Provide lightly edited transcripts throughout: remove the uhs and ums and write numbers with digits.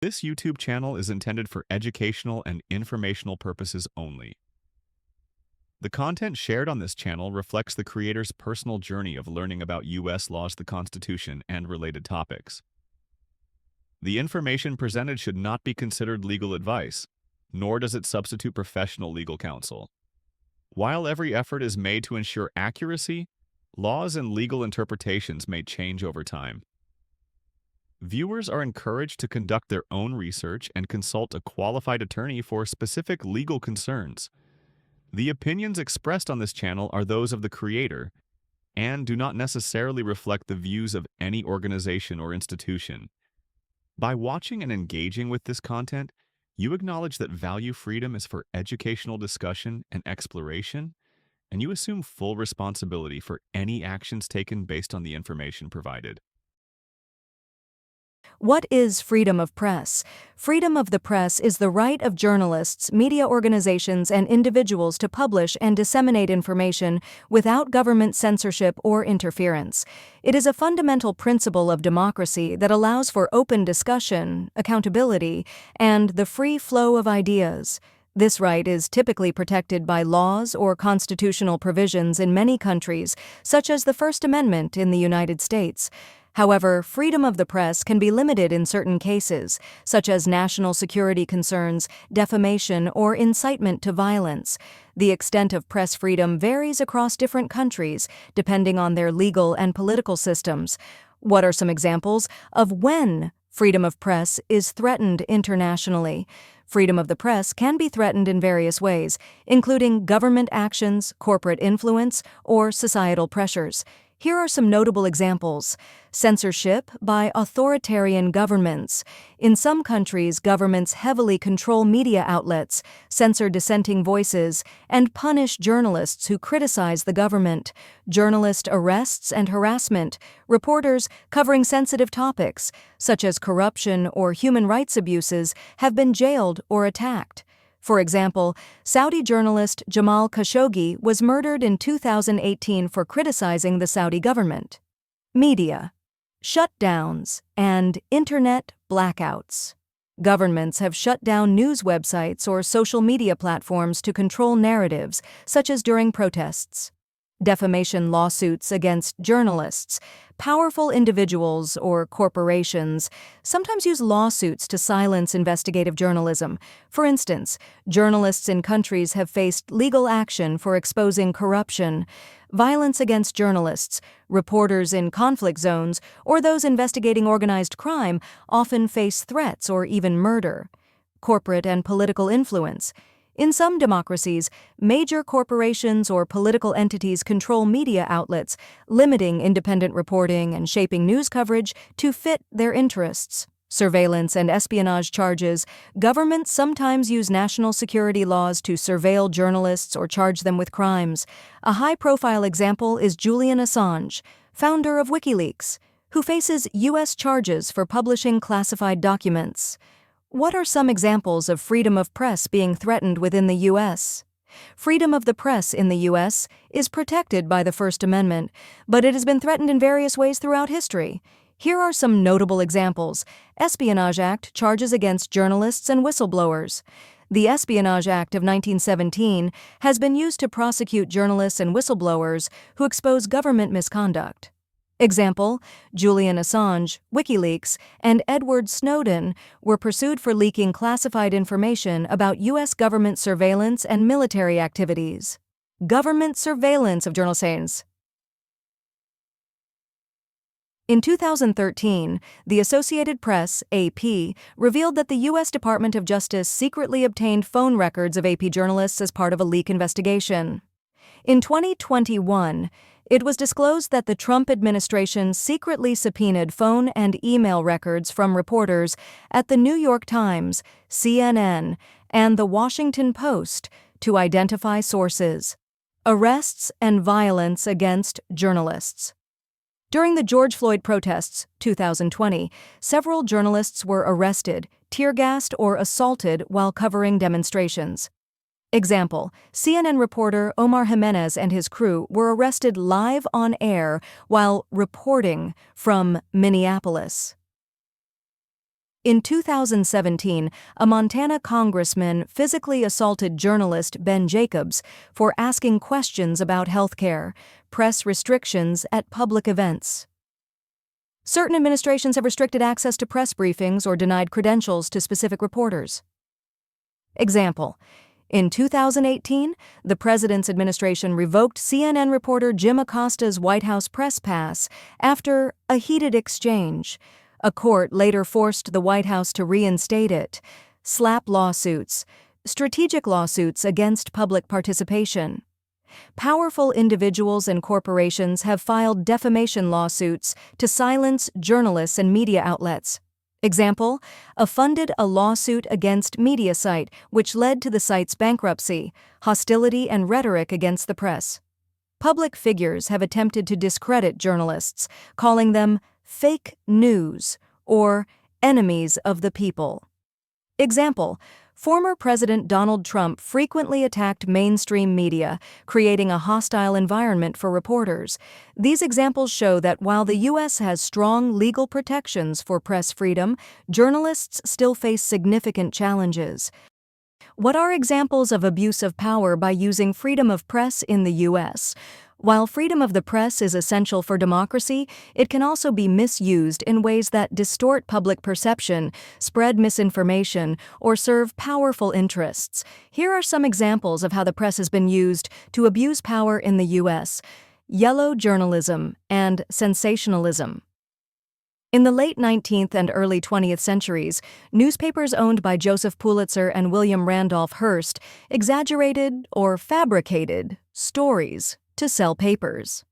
This YouTube channel is intended for educational and informational purposes only. The content shared on this channel reflects the creator's personal journey of learning about U.S. laws, the Constitution, and related topics. The information presented should not be considered legal advice, nor does it substitute professional legal counsel. While every effort is made to ensure accuracy, laws and legal interpretations may change over time. Viewers are encouraged to conduct their own research and consult a qualified attorney for specific legal concerns. The opinions expressed on this channel are those of the creator and do not necessarily reflect the views of any organization or institution. By watching and engaging with this content, you acknowledge that value freedom is for educational discussion and exploration, and you assume full responsibility for any actions taken based on the information provided. What is freedom of press? Freedom of the press is the right of journalists, media organizations, and individuals to publish and disseminate information without government censorship or interference. It is a fundamental principle of democracy that allows for open discussion, accountability, and the free flow of ideas. This right is typically protected by laws or constitutional provisions in many countries, such as the First Amendment in the United States. However, freedom of the press can be limited in certain cases, such as national security concerns, defamation, or incitement to violence. The extent of press freedom varies across different countries, depending on their legal and political systems. What are some examples of when freedom of press is threatened internationally? Freedom of the press can be threatened in various ways, including government actions, corporate influence, or societal pressures. Here are some notable examples. Censorship by authoritarian governments. In some countries, governments heavily control media outlets, censor dissenting voices, and punish journalists who criticize the government. Journalist arrests and harassment. Reporters covering sensitive topics, such as corruption or human rights abuses, have been jailed or attacked. For example, Saudi journalist Jamal Khashoggi was murdered in 2018 for criticizing the Saudi government. Media shutdowns and internet blackouts. Governments have shut down news websites or social media platforms to control narratives, such as during protests. Defamation lawsuits against journalists. Powerful individuals or corporations sometimes use lawsuits to silence investigative journalism. For instance, journalists in countries have faced legal action for exposing corruption. Violence against journalists, reporters in conflict zones, or those investigating organized crime often face threats or even murder. Corporate and political influence. In some democracies, major corporations or political entities control media outlets, limiting independent reporting and shaping news coverage to fit their interests. Surveillance and espionage charges. Governments sometimes use national security laws to surveil journalists or charge them with crimes. A high-profile example is Julian Assange, founder of WikiLeaks, who faces U.S. charges for publishing classified documents. What are some examples of freedom of press being threatened within the U.S.? Freedom of the press in the U.S. is protected by the First Amendment, but it has been threatened in various ways throughout history. Here are some notable examples. Espionage Act charges against journalists and whistleblowers. The Espionage Act of 1917 has been used to prosecute journalists and whistleblowers who expose government misconduct. Example, Julian Assange, WikiLeaks, and Edward Snowden were pursued for leaking classified information about U.S. government surveillance and military activities. Government surveillance of journalists. In 2013, the Associated Press, AP, revealed that the U.S. Department of Justice secretly obtained phone records of AP journalists as part of a leak investigation. In 2021, it was disclosed that the Trump administration secretly subpoenaed phone and email records from reporters at the New York Times, CNN, and the Washington Post to identify sources. Arrests and violence against journalists. During the George Floyd protests, 2020, several journalists were arrested, tear-gassed, or assaulted while covering demonstrations. Example, CNN reporter Omar Jimenez and his crew were arrested live on air while reporting from Minneapolis. In 2017, a Montana congressman physically assaulted journalist Ben Jacobs for asking questions about healthcare, press restrictions at public events. Certain administrations have restricted access to press briefings or denied credentials to specific reporters. Example: in 2018, the president's administration revoked CNN reporter Jim Acosta's White House press pass after a heated exchange. A court later forced the White House to reinstate it. SLAPP lawsuits, strategic lawsuits against public participation. Powerful individuals and corporations have filed defamation lawsuits to silence journalists and media outlets. Example: funded a lawsuit against MediaSite, which led to the site's bankruptcy, hostility and rhetoric against the press. Public figures have attempted to discredit journalists, calling them fake news or enemies of the people. Example: former President Donald Trump frequently attacked mainstream media, creating a hostile environment for reporters. These examples show that while the U.S. has strong legal protections for press freedom, journalists still face significant challenges. What are examples of abuse of power by using freedom of press in the U.S.? While freedom of the press is essential for democracy, it can also be misused in ways that distort public perception, spread misinformation, or serve powerful interests. Here are some examples of how the press has been used to abuse power in the U.S. Yellow journalism and sensationalism. In the late 19th and early 20th centuries, newspapers owned by Joseph Pulitzer and William Randolph Hearst exaggerated or fabricated stories to sell papers.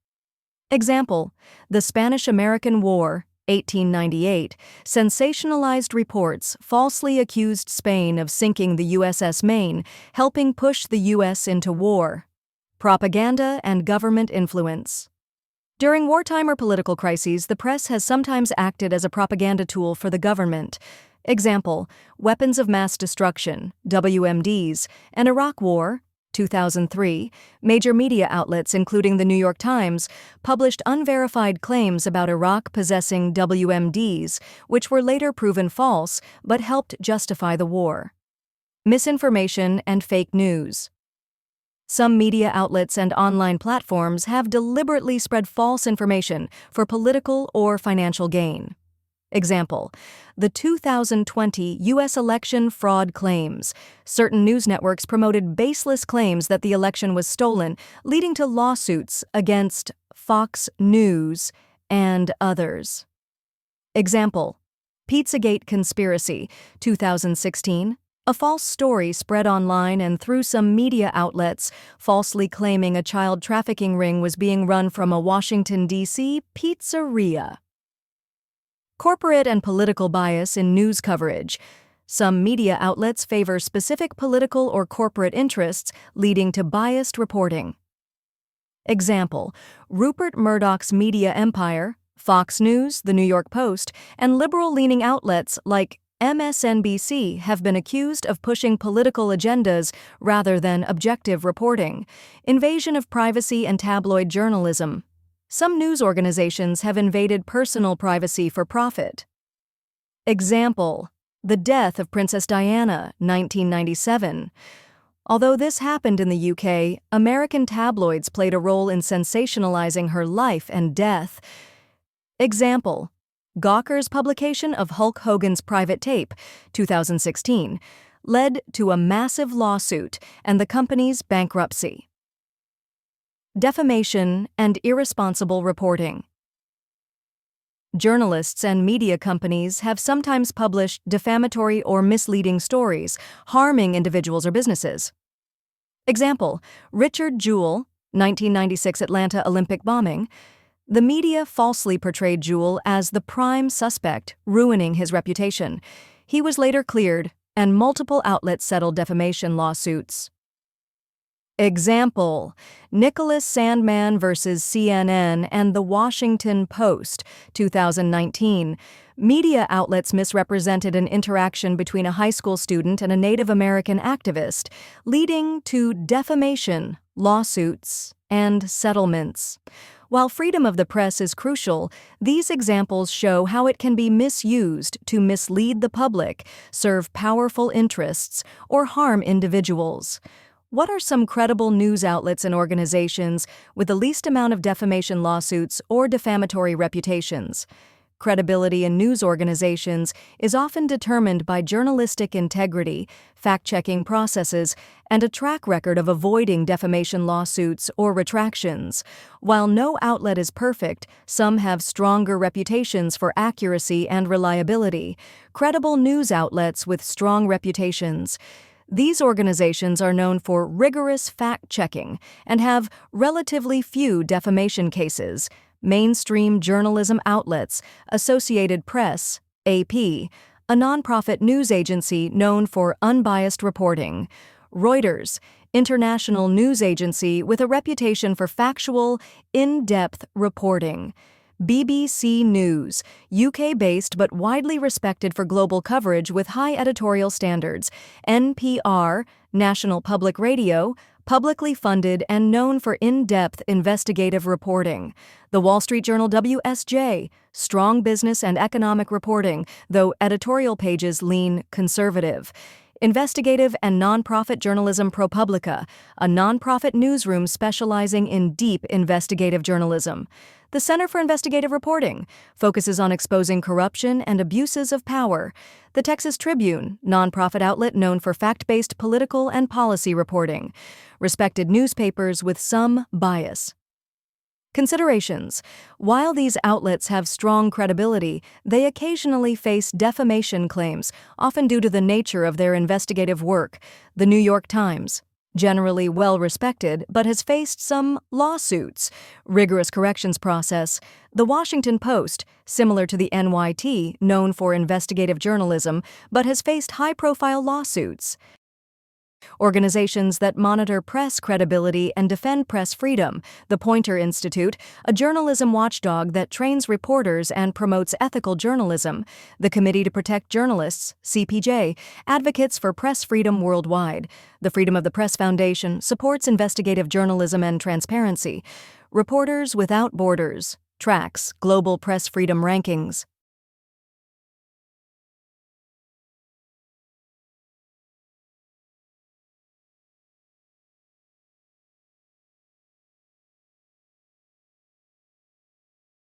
Example: the Spanish-American War, 1898, sensationalized reports falsely accused Spain of sinking the USS Maine, helping push the U.S. into war. Propaganda and government influence. During wartime or political crises, the press has sometimes acted as a propaganda tool for the government. Example: weapons of mass destruction, WMDs, and Iraq War, 2003, major media outlets, including the New York Times, published unverified claims about Iraq possessing WMDs, which were later proven false but helped justify the war. Misinformation and fake news. Some media outlets and online platforms have deliberately spread false information for political or financial gain. Example: the 2020 U.S. election fraud claims. Certain news networks promoted baseless claims that the election was stolen, leading to lawsuits against Fox News and others. Example: Pizzagate conspiracy, 2016. A false story spread online and through some media outlets, falsely claiming a child trafficking ring was being run from a Washington, D.C. pizzeria. Corporate and political bias in news coverage. Some media outlets favor specific political or corporate interests, leading to biased reporting. Example: Rupert Murdoch's media empire, Fox News, The New York Post, and liberal-leaning outlets like MSNBC have been accused of pushing political agendas rather than objective reporting. Invasion of privacy and tabloid journalism. Some news organizations have invaded personal privacy for profit. Example: the death of Princess Diana, 1997. Although this happened in the UK, American tabloids played a role in sensationalizing her life and death. Example: Gawker's publication of Hulk Hogan's private tape, 2016, led to a massive lawsuit and the company's bankruptcy. Defamation and irresponsible reporting. Journalists and media companies have sometimes published defamatory or misleading stories, harming individuals or businesses. Example: Richard Jewell, 1996 Atlanta Olympic bombing. The media falsely portrayed Jewell as the prime suspect, ruining his reputation. He was later cleared, and multiple outlets settled defamation lawsuits. Example: Nicholas Sandmann versus CNN and The Washington Post, 2019. Media outlets misrepresented an interaction between a high school student and a Native American activist, leading to defamation, lawsuits, and settlements. While freedom of the press is crucial, these examples show how it can be misused to mislead the public, serve powerful interests, or harm individuals. What are some credible news outlets and organizations with the least amount of defamation lawsuits or defamatory reputations? Credibility in news organizations is often determined by journalistic integrity, fact-checking processes, and a track record of avoiding defamation lawsuits or retractions. While no outlet is perfect, some have stronger reputations for accuracy and reliability. Credible news outlets with strong reputations. These organizations are known for rigorous fact-checking and have relatively few defamation cases. Mainstream journalism outlets, Associated Press, AP, a nonprofit news agency known for unbiased reporting. Reuters, international news agency with a reputation for factual, in-depth reporting. BBC News, UK-based but widely respected for global coverage with high editorial standards. NPR, National Public Radio, publicly funded and known for in-depth investigative reporting. The Wall Street Journal WSJ, strong business and economic reporting, though editorial pages lean conservative. Investigative and nonprofit journalism ProPublica, a nonprofit newsroom specializing in deep investigative journalism. The Center for Investigative Reporting focuses on exposing corruption and abuses of power. The Texas Tribune, nonprofit outlet known for fact-based political and policy reporting. Respected newspapers with some bias. Considerations. While these outlets have strong credibility, they occasionally face defamation claims, often due to the nature of their investigative work. The New York Times, generally well-respected, but has faced some lawsuits. Rigorous corrections process. The Washington Post, similar to the NYT, known for investigative journalism, but has faced high-profile lawsuits. Organizations that monitor press credibility and defend press freedom. The Poynter Institute, a journalism watchdog that trains reporters and promotes ethical journalism. The Committee to Protect Journalists, CPJ, advocates for press freedom worldwide. The Freedom of the Press Foundation supports investigative journalism and transparency. Reporters Without Borders tracks global press freedom rankings.